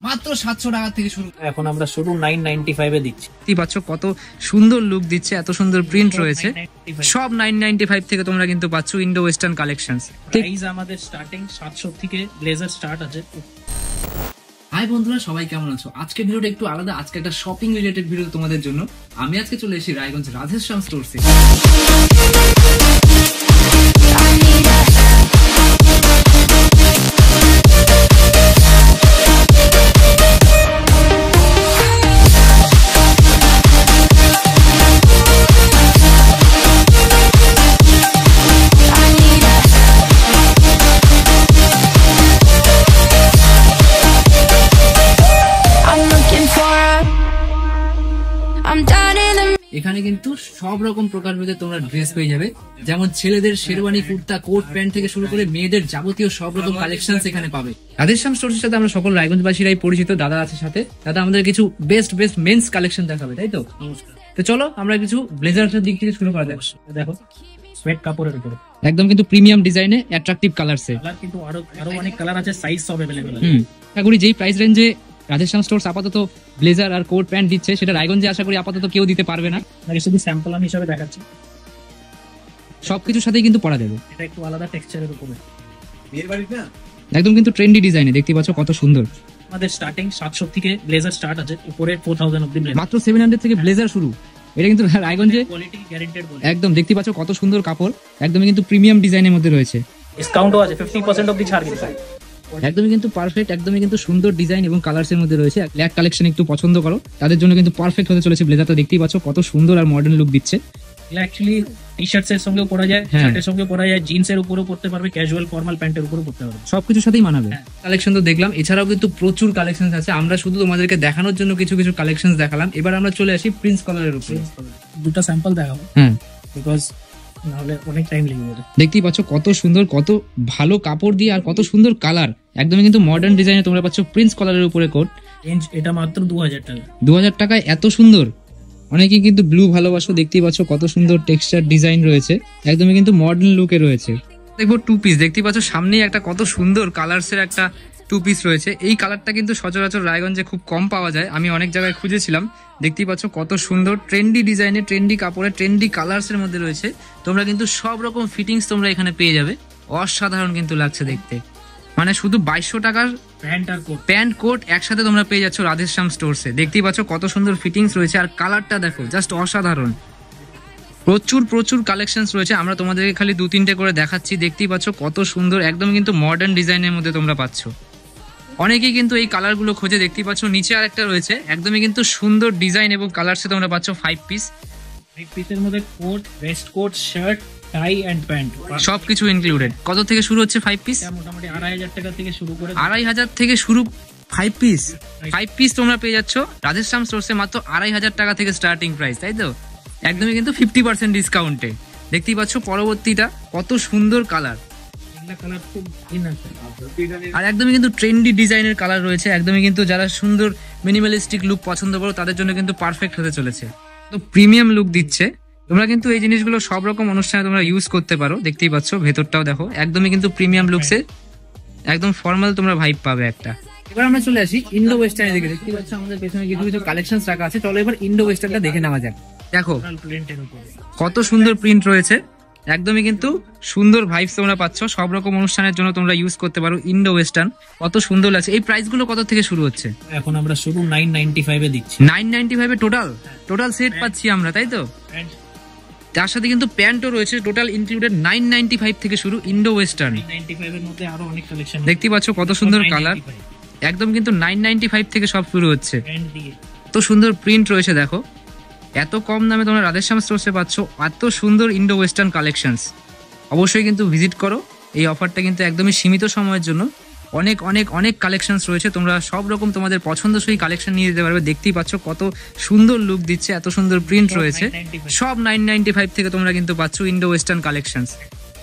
মাত্র 700 টাকা থেকে শুরু। এখন আমরা শুধু 995 এ দিচ্ছি। দেখতে পাচ্ছ কত সুন্দর লুক দিচ্ছে, এত সুন্দর প্রিন্ট রয়েছে। সব 995 থেকে তোমরা কিন্তু পাচ্ছ ইন্ডো ওয়েস্টার্ন কালেকশনস। প্রাইস আমাদের স্টার্টিং 700 থেকে ব্লেজার স্টার্ট আছে। হাই বন্ধুরা, সবাই কেমন আছো? আজকে ভিডিওটা একটু আলাদা, আজকে একটা শপিং রিলেটেড ভিডিও তোমাদের জন্য। আমি আজকে চলে এসেছি রায়গঞ্জ রাধেশ্যাম স্টোরসে। এখানে কিন্তু সব রকম প্রকার ভেদে তোমরা ড্রেস পেয়ে যাবে, যেমন ছেলেদের শেরওয়ানি, কুর্তা, কোট, প্যান্ট থেকে শুরু করে মেয়েদের যাবতীয় সব রকম কালেকশনস এখানে পাবে। রাধেশ্যাম স্টোরসের সাথে আমরা সকল রায়গঞ্জবাসীরাই পরিচিত। দাদা আছে সাথে, দাদা আমাদের কিছু বেস্ট মেন্স কালেকশন দেখাবে, তাই তো? তো চলো আমরা কিছু ব্লেজারের দিক থেকে শুরু করা যাক। দেখো সোয়েট কাপড়ের উপরে একদম কিন্তু প্রিমিয়াম ডিজাইনে অ্যাট্রাকটিভ কালারসে। কালার কিন্তু আরো অনেক কালার আছে, সাইজ সব अवेलेबल আছে। আশা করি যেই প্রাইস রেঞ্জে রাধেশ্যাম স্টোরস আপাতত ব্লেজার আর কোট প্যান্ট দিচ্ছে, সেটা রায়গঞ্জে আশা করি আপাতত কেউ দিতে পারবে না। আমি শুধু স্যাম্পল আমি হিসাবে দেখাচ্ছি, সবকিছুর সাথেই কিন্তু পরা যাবে। এটা একটু আলাদা টেক্সচারের উপরে, একদম কিন্তু ট্রেন্ডি ডিজাইনে। দেখতে পাচ্ছ কত সুন্দর। আমাদের স্টার্টিং 700 থেকে ব্লেজার স্টার্ট আছে, উপরে 4000 অবধি ব্লেজার। মাত্র 700 থেকে ব্লেজার শুরু। এটা কিন্তু রায়গঞ্জে কোয়ালিটি গ্যারান্টেড বলে। একদম দেখতে পাচ্ছ কত সুন্দর কাপড়, একদমই কিন্তু প্রিমিয়াম ডিজাইনের মধ্যে রয়েছে। ডিসকাউন্টও আছে 50% অবধি ছাড় কিন্তু। একদমই কিন্তু পারফেক্ট, একদমই কিন্তু সুন্দর ডিজাইন এবং কালার্স এর মধ্যে রয়েছে। ব্ল্যাক কালেকশন একটু পছন্দ করো, তাদের জন্য কিন্তু পারফেক্ট হতে চলেছে ব্লেজারটা। দেখতেই পাচ্ছ কত সুন্দর আর মডার্ন লুক দিচ্ছে। এগুলো অ্যাকচুয়ালি টি-শার্টস এর সঙ্গেও পরা যায়, শার্টের সঙ্গেও পরা যায়, জিন্স এর উপরেও পরতে পারবে, ক্যাজুয়াল ফর্মাল প্যান্টের উপরেও পরতে পারবে, সবকিছুর সাথেই মানাবে। কালেকশন তো দেখলাম, এছাড়াও কিন্তু প্রচুর কালেকশন আছে। আমরা শুধু তোমাদেরকে দেখানোর জন্য কিছু কালেকশন দেখালাম। এবার আমরা চলে আসি প্রিন্স কালারের উপরে। দুটো স্যাম্পল দেখাবো, হ্যাঁ, বিকজ নাহলে অনেক টাইম লেগে যাবে। দেখতেই পাচ্ছ কত সুন্দর, কত ভালো কাপড় দিয়ে আর কত সুন্দর কালার, একদমই কিন্তু মডার্ন ডিজাইনে তোমরা পাচ্ছ প্রিন্স কালারের উপরে কোট। রেঞ্জ এটা মাত্র 2000 টাকা। 2000 টাকায় এত সুন্দর। অনেকেই কিন্তু ব্লু ভালোবাসো, দেখতেই পাচ্ছ কত সুন্দর টেক্সচার ডিজাইন রয়েছে, একদমই কিন্তু মডার্ন লুকে রয়েছে। দেখবো টু পিস, দেখতেই পাচ্ছ সামনেই একটা কত সুন্দর কালার্সের একটা টু পিস রয়েছে। এই কালারটা কিন্তু সচরাচর রায়গঞ্জে খুব কম পাওয়া যায়, আমি অনেক জায়গায় খুঁজেছিলাম। দেখতেই পাচ্ছ কত সুন্দর ট্রেন্ডি ডিজাইনে, ট্রেন্ডি কাপড়ে, ট্রেন্ডি কালার্সের মধ্যে রয়েছে। তোমরা কিন্তু সব রকম ফিটিংস তোমরা এখানে পেয়ে যাবে। অসাধারণ কিন্তু লাগছে দেখতে, মানে শুধু 2200 টাকার প্যান্ট কোট একসাথে তোমরা পেয়ে যাচ্ছ রাধেশ্যাম স্টোরসে। দেখতেই পাচ্ছ কত সুন্দর ফিটিংস রয়েছে, আর কালারটা দেখো জাস্ট অসাধারণ। প্রচুর কালেকশনস রয়েছে, আমরা তোমাদেরকে খালি 2-3টে করে দেখাচ্ছি। দেখতেই পাচ্ছ কত সুন্দর, একদম কিন্তু মডার্ন ডিজাইনের মধ্যে তোমরা পাচ্ছ। অনেকেই কিন্তু এই কালারগুলো খোঁজে। দেখতেই পাচ্ছ নিচে আরেকটা রয়েছে, একদমই কিন্তু সুন্দর ডিজাইন এবং কালারসে তোমরা পাচ্ছ 5 পিস। 5 পিসের মধ্যে coat, vest coat, shirt, tie and pant সবকিছু ইনক্লুডেড। কত থেকে শুরু হচ্ছে 5 পিস? মোটামুটি 2500 টাকা থেকে শুরু করে 2500 থেকে শুরু 5 পিস। 5 পিস তোমরা পেয়ে যাচ্ছ রাধেশ্যাম স্টোরসে মাত্র 2500 টাকা থেকে স্টার্টিং প্রাইস, তাই তো? একদমই কিন্তু 50% ডিসকাউন্টে। দেখতেই পাচ্ছ পরবর্তীটা কত সুন্দর কালার, আর একদমই কিন্তু ট্রেন্ডি ডিজাইনের কালার রয়েছে। একদমই কিন্তু যারা সুন্দর মিনিমালিস্টিক লুক পছন্দ করো তাদের জন্য কিন্তু পারফেক্ট হতে চলেছে। তো প্রিমিয়াম লুক দিচ্ছে। তোমরা কিন্তু এই জিনিসগুলো সব রকম অনুষ্ঠানে তোমরা ইউজ করতে পারো। দেখতেই পাচ্ছ ভেতরটাও দেখো, একদমই কিন্তু প্রিমিয়াম লুকসে, একদম ফর্মাল তোমরা ভাইব পাবে একটা। এবার আমরা চলে আসি ইন্ডো ওয়েস্টার্নের দিকে। দেখতেই পাচ্ছ আমাদের পেছনে কিছু কালেকশন রাখা আছে। চলো এবার ইন্ডো ওয়েস্টার্নটা দেখে নেওয়া যাক। দেখো কত সুন্দর প্রিন্ট রয়েছে, একদমই কিন্তু সুন্দর ভাইবস তোমরা পাচ্ছ। সব রকম অনুষ্ঠানের জন্য তোমরা ইউজ করতে পারো ইন্ডো ওয়েস্টার্ন। কত সুন্দর লাগছে। এই প্রাইস গুলো কত থেকে শুরু হচ্ছে? এখন আমরা শুধু 995 এ দিচ্ছি। 995 এ টোটাল সেট পাচ্ছি আমরা, তাই তো? তার সাথে কিন্তু প্যান্টও রয়েছে, টোটাল ইনক্লুডেড 995 থেকে শুরু ইন্ডো ওয়েস্টার্ন। 995 এর মধ্যে আরো অনেক কালেকশন দেখতে পাচ্ছ কত সুন্দর কালার, একদম কিন্তু 995 থেকে সব শুরু হচ্ছে। এত সুন্দর প্রিন্ট রয়েছে দেখো। এত কম দামে তোমরা রাধেশ্যাম স্টোরসে পাচ্ছ এত সুন্দর ইন্ডো ওয়েস্টার্ন কালেকশনস। অবশ্যই কিন্তু ভিজিট করো। এই অফারটা কিন্তু একদমই সীমিত সময়ের জন্য। অনেক কালেকশনস রয়েছে, তোমরা সব রকম তোমাদের পছন্দসই কালেকশন নিয়ে যেতে পারবে। দেখতেই পাচ্ছ কত সুন্দর লুক দিচ্ছে, এত সুন্দর প্রিন্ট রয়েছে। সব 995 থেকে তোমরা কিন্তু পাচ্ছ ইন্ডো ওয়েস্টার্ন কালেকশনস।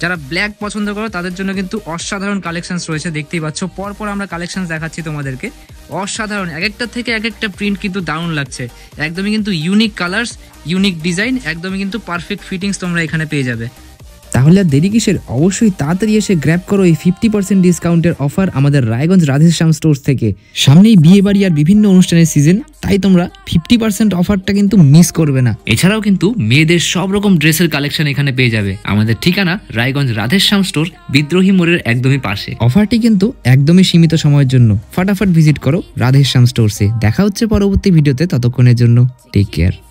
যারা ব্ল্যাক পছন্দ করো তাদের জন্য কিন্তু অসাধারণ কালেকশনস রয়েছে। দেখতেই পাচ্ছ পরপর আমরা কালেকশনস দেখাচ্ছি তোমাদেরকে। অসাধারণ, এক একটা থেকে এক একটা প্রিন্ট কিন্তু দারুণ লাগছে। একদমই কিন্তু ইউনিক কালার্স, ইউনিক ডিজাইন, একদমই কিন্তু পারফেক্ট ফিটিংস তোমরা এখানে পেয়ে যাবে। তাহলে আর দেরি কিসের, অবশ্যই তাড়াতাড়ি এসে গ্র্যাব করো এই 50% ডিসকাউন্টের অফার আমাদের রায়গঞ্জ রাধেশ্যাম স্টোর্স থেকে। সামনেই বিয়ে বাড়ি আর বিভিন্ন অনুষ্ঠানের সিজন, তাই তোমরা 50% অফারটা কিন্তু মিস করবে না। এছাড়াও কিন্তু মেয়েদের সব রকম ড্রেসের কালেকশন এখানে পেয়ে যাবে। আমাদের ঠিকানা রায়গঞ্জ রাধেশ্যাম স্টোর, বিদ্রোহী মোড়ের একদমই পাশে। অফারটি কিন্তু একদমই সীমিত সময়ের জন্য, ফটাফট ভিজিট করো রাধেশ্যাম স্টোরসে। দেখা হচ্ছে পরবর্তী ভিডিওতে, ততক্ষণের জন্য টেক কেয়ার।